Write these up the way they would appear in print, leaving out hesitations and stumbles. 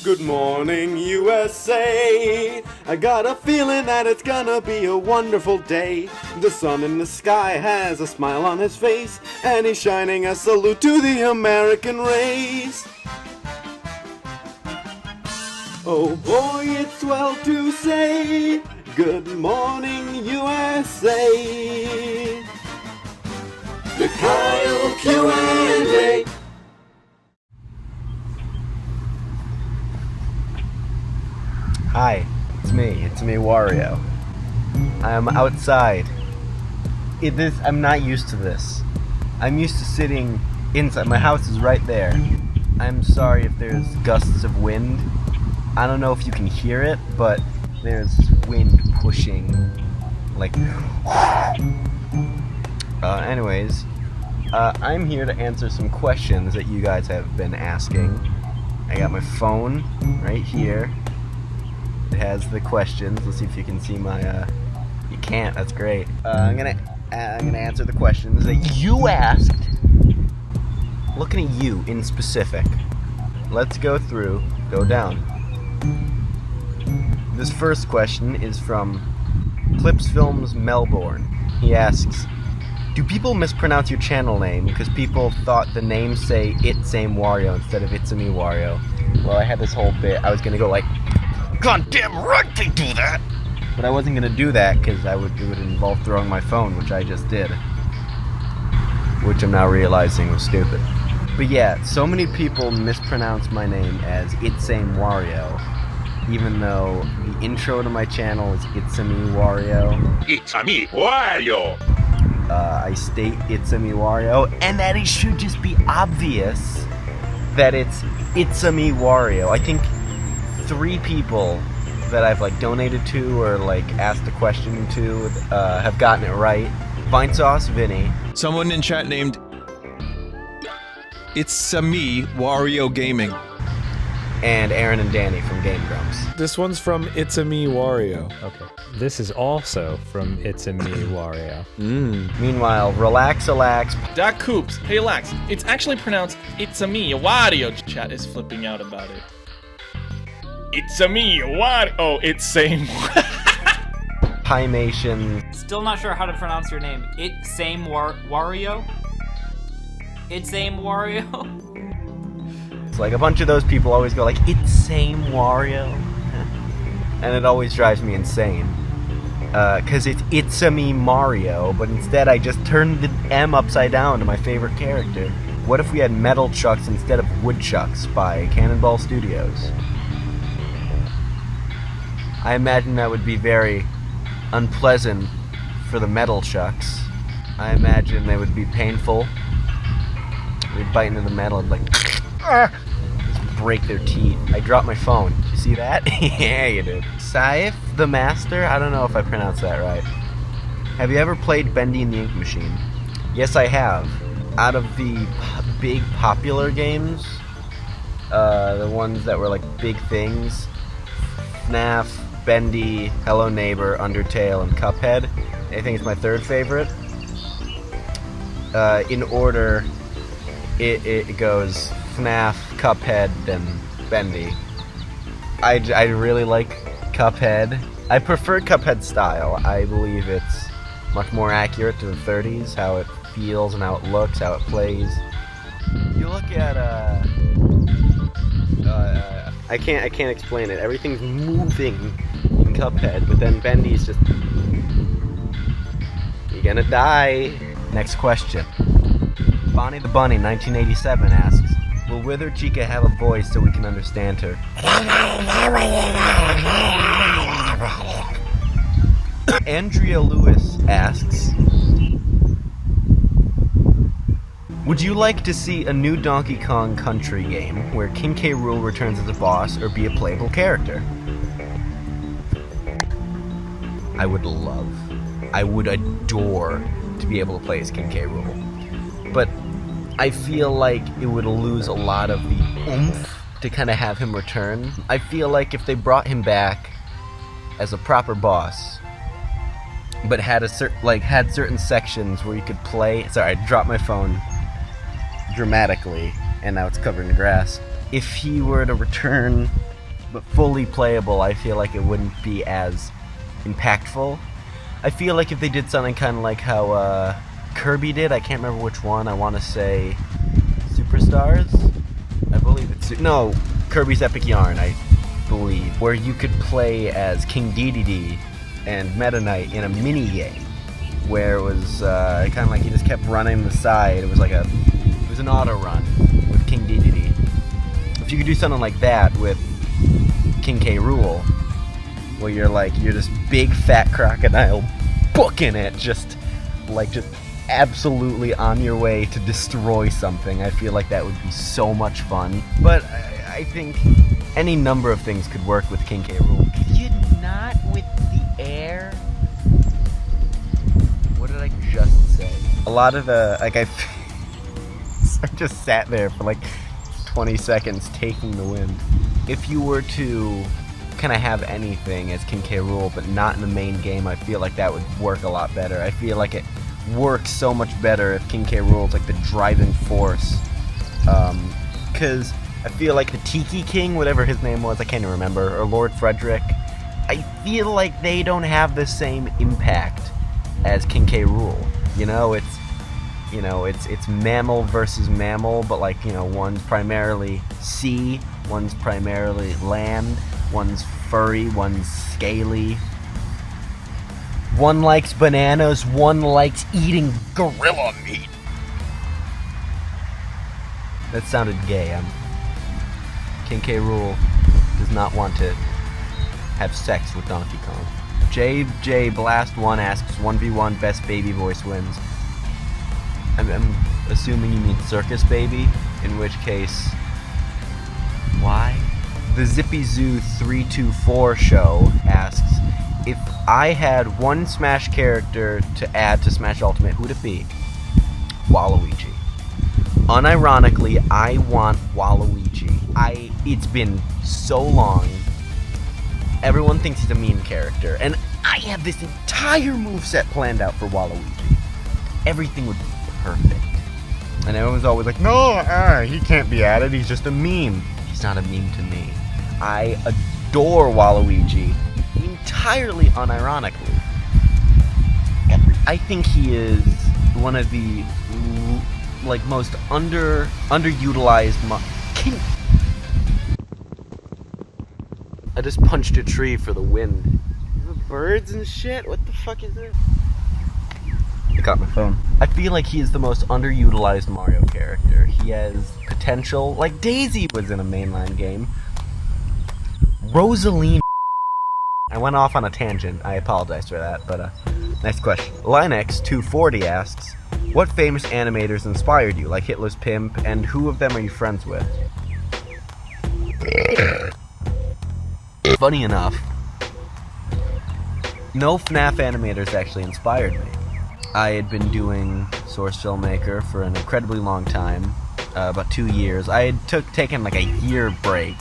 Good morning, USA. I got a feeling that it's gonna be a wonderful day. The sun in the sky has a smile on his face, and he's shining a salute to the American race. Oh boy, it's well to say, good morning, USA. The Kyle Q&A. Hi, it's me, ItsameWario. I'm outside. I'm not used to this. I'm used to sitting inside. My house is right there. I'm sorry if there's gusts of wind. I don't know if you can hear it, but there's wind pushing, like... anyways, I'm here to answer some questions that you guys have been asking. I got my phone right here. It has the questions. Let's see if you can see my, you can't, that's great. I'm gonna answer the questions that you asked. Looking at you in specific. Let's go down. This first question is from Clips Films Melbourne. He asks, do people mispronounce your channel name because people thought the name say ItsameWario instead of ItsameWario? Well, I had this whole bit. I was gonna go like, God damn right they do that! But I wasn't gonna do that because it would involve throwing my phone, which I just did. Which I'm now realizing was stupid. But yeah, so many people mispronounce my name as ItsameWario, even though the intro to my channel is ItsameWario. ItsameWario! I state ItsameWario, and that it should just be obvious that it's ItsameWario. I think 3 people that I've like donated to or like asked a question to have gotten it right. Vinesauce Vinny. Someone in chat named ItsameWario Gaming. And Aaron and Danny from Game Grumps. This one's from ItsameWario. Okay. This is also from ItsameWario. Meanwhile, Relax. Doc Coops, hey Lax, it's actually pronounced ItsameWario. Chat is flipping out about it. ItsameWario. Oh, it's same. Pymation. Still not sure how to pronounce your name. ItsameWario? ItsameWario? It's like a bunch of those people always go like, ItsameWario. And it always drives me insane. Cause it's ItsameMario, but instead I just turned the M upside down to my favorite character. What if we had Metal Chucks instead of Woodchucks by Cannonball Studios? I imagine that would be very unpleasant for the Metal Chucks. I imagine they would be painful. They'd bite into the metal and like just break their teeth. I dropped my phone. You see that? Yeah, you did. Saif the Master? I don't know if I pronounced that right. Have you ever played Bendy and the Ink Machine? Yes, I have. Out of the big popular games, the ones that were like big things, FNAF, Bendy, Hello Neighbor, Undertale, and Cuphead. I think it's my 3rd favorite. In order, it goes FNAF, Cuphead, then Bendy. I really like Cuphead. I prefer Cuphead style. I believe it's much more accurate to the 30s, how it feels and how it looks, how it plays. You look at I can't explain it. Everything's moving in Cuphead, but then Bendy's just... You're gonna die. Next question. Bonnie the Bunny, 1987, asks, will Wither Chica have a voice so we can understand her? Andrea Lewis asks, would you like to see a new Donkey Kong Country game where King K. Rool returns as a boss or be a playable character? I would adore to be able to play as King K. Rool. But I feel like it would lose a lot of the oomph to kind of have him return. I feel like if they brought him back as a proper boss, but had certain sections where you could play. Sorry, I dropped my phone dramatically, and now it's covered in grass. If he were to return but fully playable, I feel like it wouldn't be as impactful. I feel like if they did something kind of like how Kirby did, I can't remember which one, I want to say Superstars? I believe it's... No, Kirby's Epic Yarn, I believe, where you could play as King Dedede and Meta Knight in a mini game, where it was kind of like you just kept running the side. It was like it was an auto run with King Dedede. If you could do something like that with King K. Rool, where you're this big fat crocodile booking it, just absolutely on your way to destroy something. I feel like that would be so much fun. But I think any number of things could work with King K. Rool. Could you not with the air? What did I just say? A lot of the I just sat there for 20 seconds taking the wind. If you were to kind of have anything as King K. Rool, but not in the main game, I feel like that would work a lot better. I feel like it works so much better if King K. Rool is the driving force. Because I feel like the Tiki King, whatever his name was, I can't even remember, or Lord Frederick, I feel like they don't have the same impact as King K. Rool. It's mammal versus mammal, but one's primarily sea, one's primarily land, one's furry, one's scaly. One likes bananas, one likes eating gorilla meat. That sounded gay. King K. Rool does not want to have sex with Donkey Kong. JJ Blast 1 asks, 1v1 best baby voice wins. I'm assuming you mean Circus Baby, in which case, why? The Zippy Zoo 324 show asks, if I had one Smash character to add to Smash Ultimate, who'd it be? Waluigi. Unironically, I want Waluigi. It's been so long. Everyone thinks he's a meme character, and I have this entire moveset planned out for Waluigi. Everything would be perfect. And everyone's always like, no, he can't be added, he's just a meme. He's not a meme to me. I adore Waluigi, entirely unironically. I think he is one of the most underutilized I just punched a tree for the wind. The birds and shit? What the fuck is this? I got my phone. I feel like he is the most underutilized Mario character. He has potential. Like Daisy was in a mainline game. Rosaline. I went off on a tangent. I apologize for that, but next question. Linex240 asks, what famous animators inspired you, like Hitler's Pimp, and who of them are you friends with? Funny enough, no FNAF animators actually inspired me. I had been doing Source Filmmaker for an incredibly long time, about 2 years. I had taken a year break,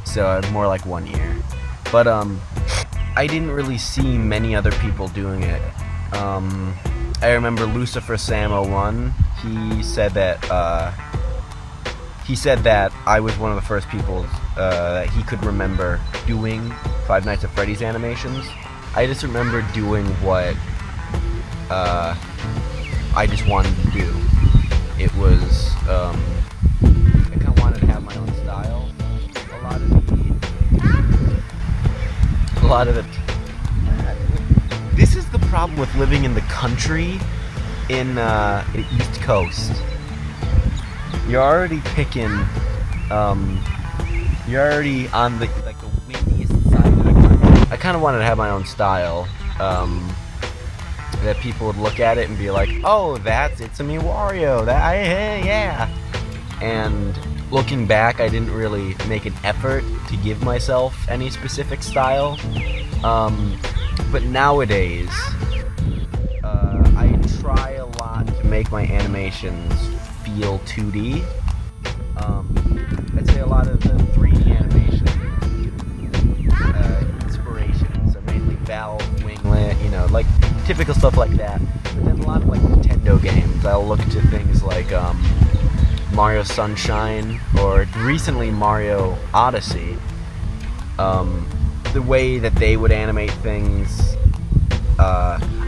so more like 1 year. But I didn't really see many other people doing it. I remember Lucifer Sam01. He said that I was one of the first people that he could remember doing Five Nights at Freddy's animations. I just remember doing what I just wanted to do. It was I kind of wanted to have my own style. A lot of it. This is the problem with living in the country in the East Coast. You're already picking. You're already on the windiest side of the country. I kind of wanted to have my own style. That people would look at it and be like, "Oh, that's ItsameWario. Yeah." And looking back, I didn't really make an effort to give myself any specific style. But nowadays, I try a lot to make my animations feel 2D. I'd say a lot of the 3D animation inspirations are mainly Valve, Winglet, typical stuff like that. But then a lot of Nintendo games, I'll look to things like Mario Sunshine, or recently Mario Odyssey. the way that they would animate things.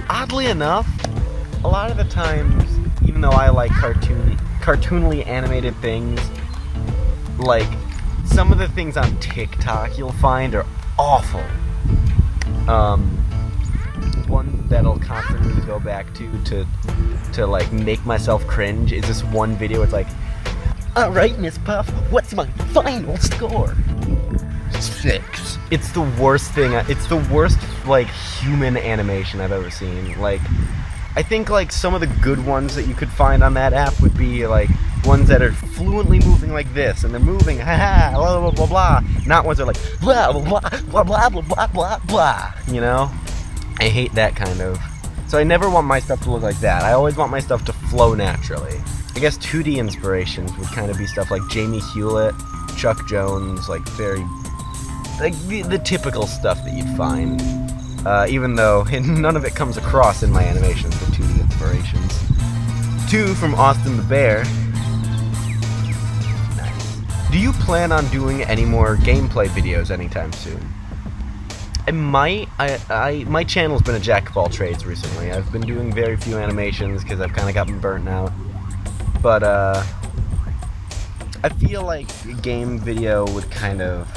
Oddly enough, a lot of the times, even though I like cartoonily animated things, like some of the things on TikTok you'll find are awful. One that'll constantly go back to like make myself cringe is this one video. It's like, alright, Miss Puff, what's my final score? 6. It's the worst thing. It's the worst, like, human animation I've ever seen. Like, I think, like, some of the good ones that you could find on that app would be, like, ones that are fluently moving like this, and they're moving, haha, blah, blah, blah, blah. Not ones that are like, blah, blah, blah, blah, blah, blah, blah, blah, blah, you know? I hate that kind of. So I never want my stuff to look like that. I always want my stuff to flow naturally. I guess 2D inspirations would kind of be stuff like Jamie Hewlett, Chuck Jones, like very, like the typical stuff that you'd find. Even though none of it comes across in my animations, the 2D inspirations. 2 from Austin the Bear. Nice. Do you plan on doing any more gameplay videos anytime soon? I might. My channel's been a jack of all trades recently. I've been doing very few animations because I've kind of gotten burnt out. But, I feel like a game video would kind of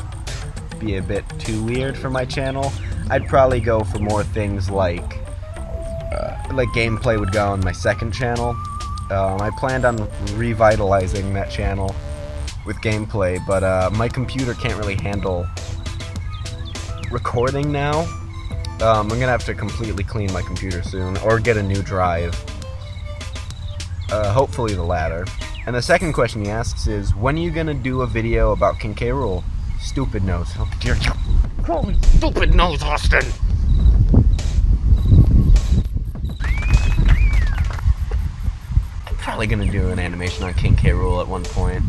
be a bit too weird for my channel. I'd probably go for more things like gameplay would go on my second channel. I planned on revitalizing that channel with gameplay, but my computer can't really handle recording now. I'm gonna have to completely clean my computer soon, or get a new drive. Hopefully the latter. And the second question he asks is, when are you gonna do a video about King K. Rool? Stupid nose. Oh, dear. Call me stupid nose, Austin! I'm probably gonna do an animation on King K. Rool at one point.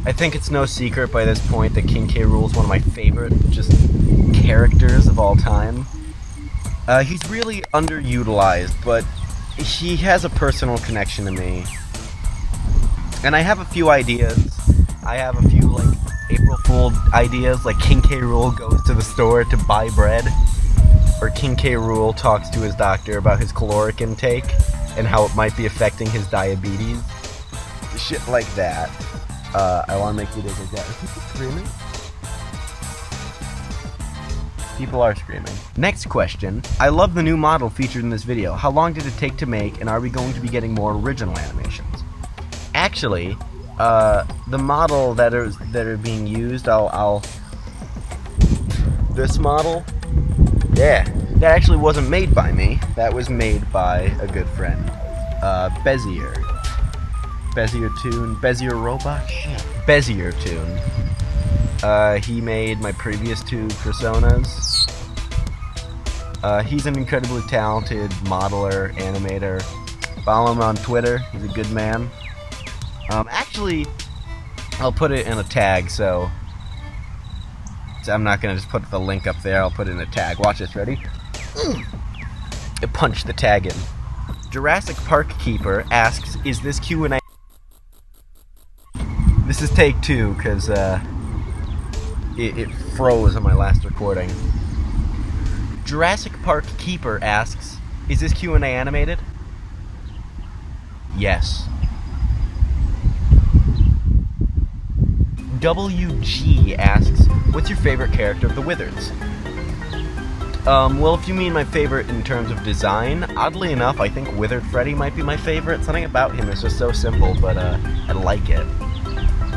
I think it's no secret by this point that King K. Rool is one of my favorite just characters of all time. He's really underutilized, but he has a personal connection to me. And I have a few ideas. I have a few, like, April Fool ideas, like King K. Rool goes to the store to buy bread, or King K. Rool talks to his doctor about his caloric intake and how it might be affecting his diabetes. Shit like that. I want to make videos like that. Are people screaming? People are screaming. Next question. I love the new model featured in this video. How long did it take to make, and are we going to be getting more original animations? Actually, the model that are being used, this model, yeah, that actually wasn't made by me. That was made by a good friend, Bezier Toon, Bezier Robot? Shit. Bezier Toon. He made my previous 2 personas. He's an incredibly talented modeler, animator. Follow him on Twitter. He's a good man. Actually, I'll put it in a tag, so I'm not gonna just put the link up there. I'll put it in a tag. Watch this. Ready? I punch the tag in. Jurassic Park Keeper asks, "Is this Q&A?" This is take 2 because it froze on my last recording. Jurassic Park Keeper asks, "Is this Q&A animated?" Yes. WG asks, "What's your favorite character of the Wizards?" Well, if you mean my favorite in terms of design, oddly enough, I think Withered Freddy might be my favorite. Something about him is just so simple, but I like it.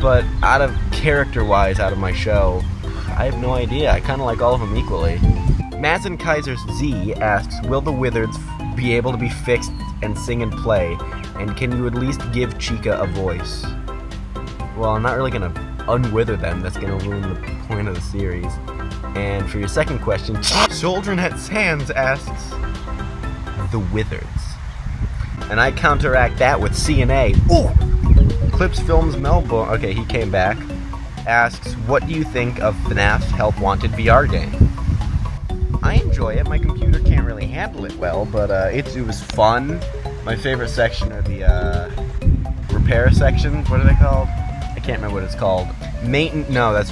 But out of character-wise, out of my show, I have no idea. I kind of like all of them equally. Mazen Kaiser's Z asks, "Will the Wizards be able to be fixed and sing and play? And can you at least give Chica a voice?" Well, I'm not really gonna unwither them. That's gonna ruin the point of the series. And for your second question, Childrenette Sands asks, "The Wizards." And I counteract that with CNA. Ooh! Clips Films Melbourne, okay, he came back, asks, "What do you think of FNAF Help Wanted VR game?" I enjoy it. My computer can't really handle it well, but it was fun. My favorite section are the repair sections. What are they called? I can't remember what it's called. No, that's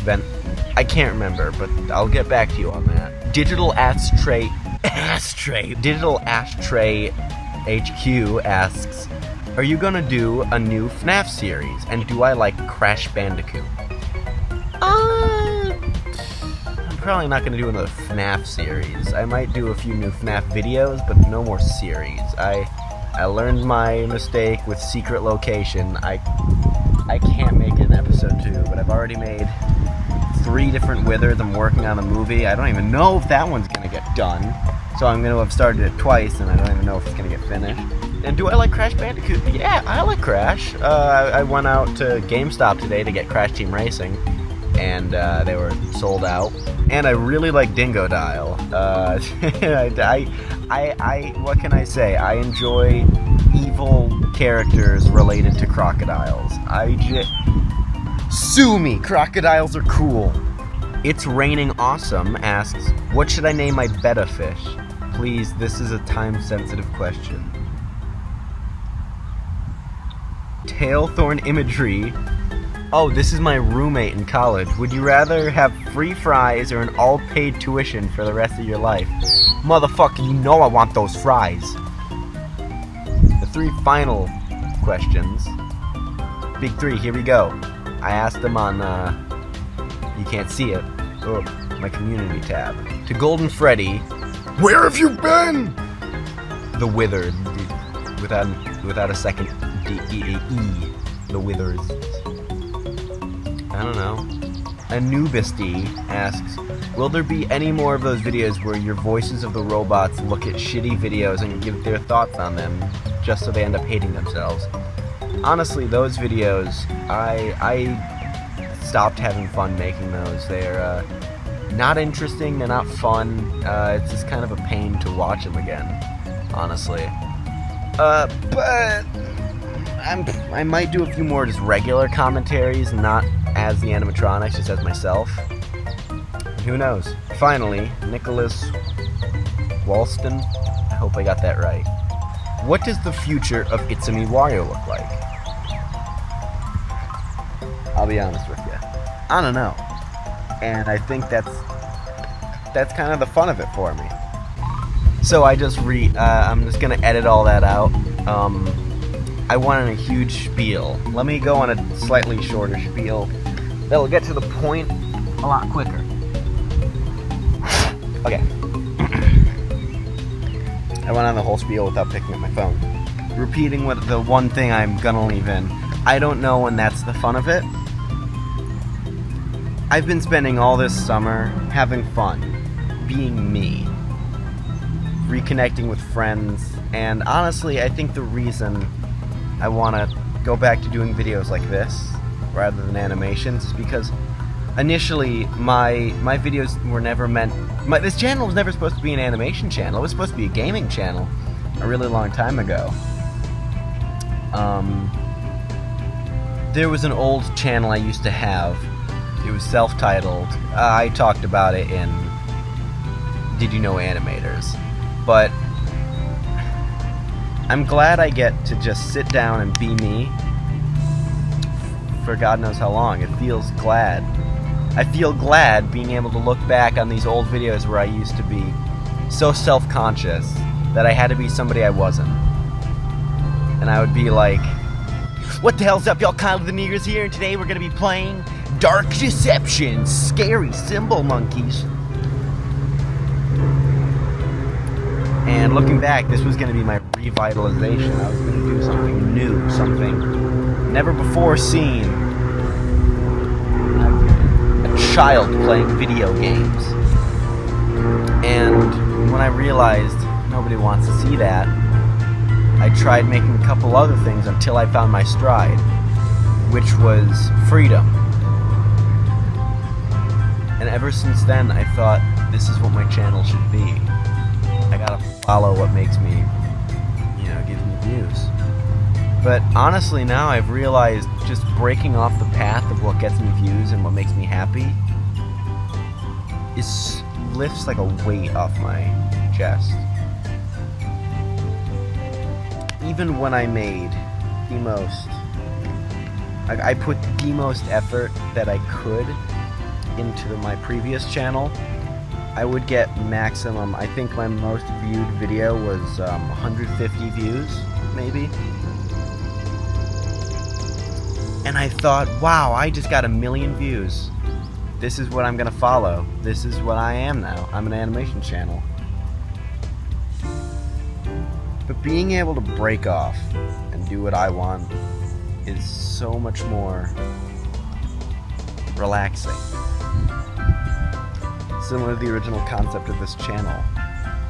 I can't remember, but I'll get back to you on that. Digital Ashtray HQ asks, are you gonna do a new FNAF series? And do I like Crash Bandicoot? I'm probably not gonna do another FNAF series. I might do a few new FNAF videos, but no more series. I learned my mistake with Secret Location. I can't make an episode 2, but I've already made 3 different Withers. I'm working on a movie. I don't even know if that one's gonna get done. So I'm gonna have started it twice, and I don't even know if it's gonna get finished. And do I like Crash Bandicoot? Yeah, I like Crash. I went out to GameStop today to get Crash Team Racing, and they were sold out. And I really like Dingo Dial. What can I say? I enjoy evil characters related to crocodiles. Sue me! Crocodiles are cool. It's Raining Awesome asks, what should I name my betta fish? Please, this is a time-sensitive question. Tailthorn Imagery. Oh, this is my roommate in college. Would you rather have free fries or an all-paid tuition for the rest of your life? Motherfucker, you know I want those fries. The 3 final questions. Big 3, here we go. I asked them on, you can't see it, my community tab. To Golden Freddy, where have you been? The Withered, without a second D-E-E, the Withers. I don't know. Anubis D asks, will there be any more of those videos where your voices of the robots look at shitty videos and give their thoughts on them just so they end up hating themselves? Honestly, those videos, I stopped having fun making those. They're not interesting, they're not fun, it's just kind of a pain to watch them again, honestly. But I might do a few more just regular commentaries, not as the animatronics, just as myself. Who knows? Finally, Nicholas Walston, I hope I got that right. What does the future of ItsameWario look like? I'll be honest with you. I don't know. And I think that's kind of the fun of it for me. So I'm just gonna edit all that out. I wanted a huge spiel. Let me go on a slightly shorter spiel that'll get to the point a lot quicker. Okay. I went on the whole spiel without picking up my phone. Repeating what the one thing I'm gonna leave in. I don't know when that's the fun of it. I've been spending all this summer having fun, being me, reconnecting with friends, and honestly, I think the reason I want to go back to doing videos like this, rather than animations, is because initially, my videos were never meant... this channel was never supposed to be an animation channel, it was supposed to be a gaming channel a really long time ago. There was an old channel I used to have. It was self-titled. I talked about it in Did You Know Animators? But I'm glad I get to just sit down and be me for God knows how long. It feels glad. I feel glad being able to look back on these old videos where I used to be so self-conscious that I had to be somebody I wasn't. And I would be like, what the hell's up, y'all? Kyle the Neggers here, and today we're gonna be playing Dark Deception, Scary Symbol Monkeys. And looking back, this was gonna be my revitalization. I was gonna do something new, something never before seen. A child playing video games. And when I realized nobody wants to see that, I tried making a couple other things until I found my stride, which was freedom. And ever since then, I thought, this is what my channel should be. I gotta follow what makes me, gives me views. But honestly now I've realized just breaking off the path of what gets me views and what makes me happy lifts like a weight off my chest. Even when I made the most, I put the most effort that I could into my previous channel, I would get maximum, I think my most viewed video was 150 views, maybe. And I thought, wow, I just got 1 million views. This is what I'm gonna follow. This is what I am now. I'm an animation channel. But being able to break off and do what I want is so much more relaxing. Similar to the original concept of this channel.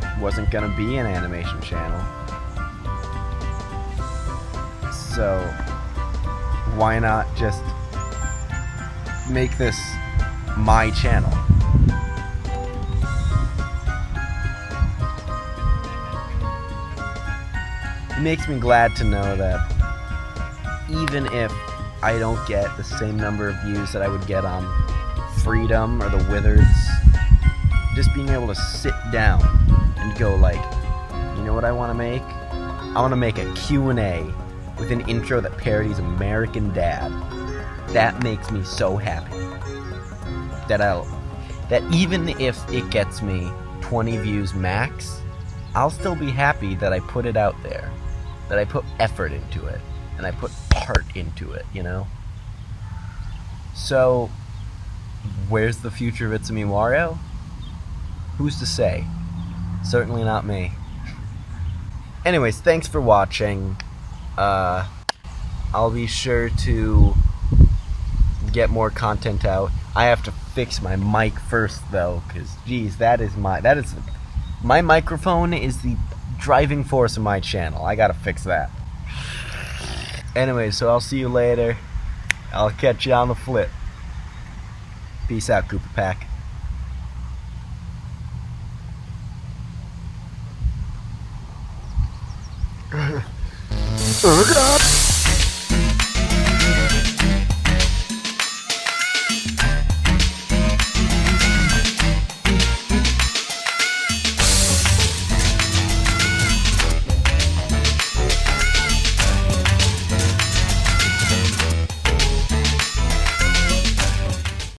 It wasn't gonna be an animation channel. So why not just make this my channel? It makes me glad to know that even if I don't get the same number of views that I would get on Freedom or The Wizards, just being able to sit down and go like, you know what I want to make? I want to make a Q&A with an intro that parodies American Dad. That makes me so happy. That even if it gets me 20 views max, I'll still be happy that I put it out there. That I put effort into it. And I put heart into it, you know? So, where's the future of ItsameWario? Who's to say? Certainly not me. Anyways, thanks for watching. I'll be sure to get more content out. I have to fix my mic first though, because geez, my microphone is the driving force of my channel. I gotta fix that. Anyway, so I'll see you later. I'll catch you on the flip. Peace out, Koopa Pack. Oh God!